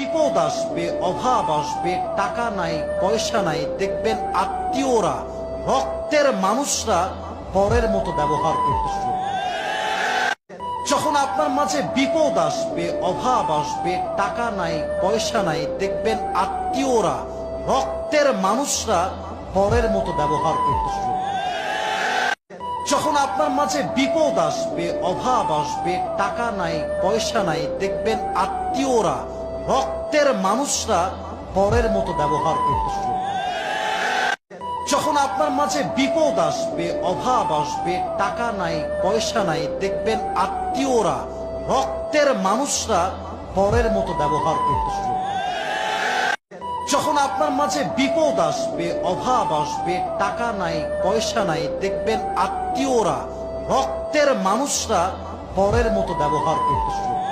বিপদ আসবে, অভাব আসবে, টাকা নাই, পয়সা নাই, দেখবেন আত্মীয়রা, রক্তের মানুষরা পরের মতো ব্যবহার করতে শুরু করবে। যখন আপনার মাঝে বিপদ আসবে, অভাব আসবে, টাকা নাই, পয়সা নাই, দেখবেন আত্মীয়রা, রক্তের মানুষরা পরের মতো ব্যবহার করতে শুরু করবে। যখন আপনার মাঝে বিপদ আসবে, অভাব আসবে, টাকা নাই, পয়সা নাই, দেখবেন আত্মীয়রা, রক্তের মানুষরা পরের মতো ব্যবহার করতে শুরু করবে। যখন আপনার মাঝে বিপদ আসবে, অভাব আসবে, টাকা নাই, পয়সা নাই, দেখবেন আত্মীয়রা, রক্তের মানুষরা পরের মতো ব্যবহার করতে শুরু করবে। যখন আপনার মাঝে বিপদ আসবে, অভাব আসবে, টাকা নাই, পয়সা নাই, দেখবেন আত্মীয়রা, রক্তের মানুষরা পরের মতো ব্যবহার করতে শুরু করবে।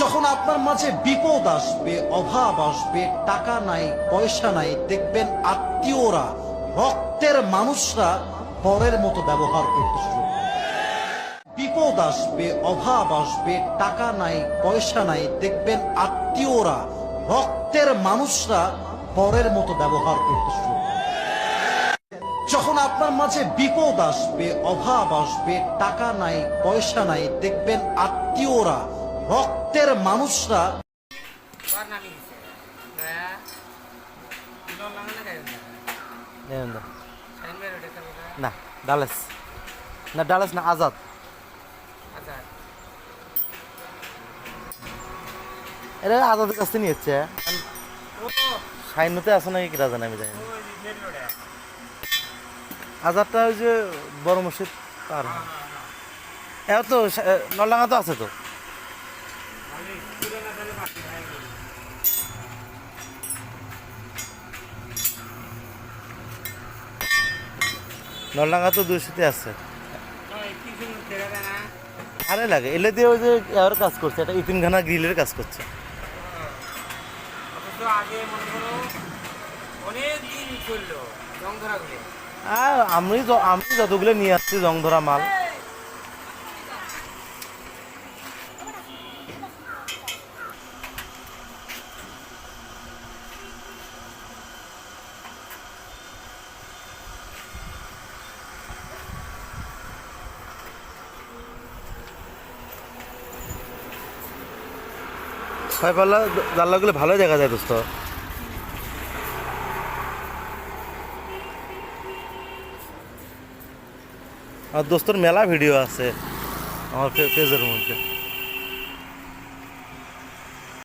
যখন আপনার মাঝে বিপদ আসবে, অভাব আসবে, টাকা নাই, পয়সা নাই, দেখবেন আত্মীয়রা, রক্তের মানুষরা পরের মতো ব্যবহার করতে শুরু করবে। বিপদ আসবে, অভাব আসবে, টাকা নাই, পয়সা নাই, দেখবেন আত্মীয়রা, রক্তের মানুষরা পরের মতো ব্যবহার করতে শুরু করবে। যখন আপনার মাঝে বিপদ আসবে, অভাব আসবে, টাকা নাই, পয়সা নাই, দেখবেন আত্মীয়রা, রক্তের মানুষরা না ডালেস না ডালেস না আজাদ এটা আজাদের কাছ থেকে নিয়েছে সাইনতে আছে নাকি কি রাজা আমি জানি না। আজাদটা ওই যে বড় মসজিদ পার এও তো নলডাঙ্গা তো আছে তো নলডাঙ্গা তো 200-তে আছে আরে লাগে এলে দিয়ে ওই যে এর কাজ করছে এটা ইতিমখানা গ্রিলের কাজ করছে আমি যতগুলো নিয়ে আসছি জং ধরা মাল ছয় পাল্লা জানলাগুলো ভালোই দেখা যায় দোস্ত আর দোস্তর মেলা ভিডিও আছে আমার পেজের মধ্যে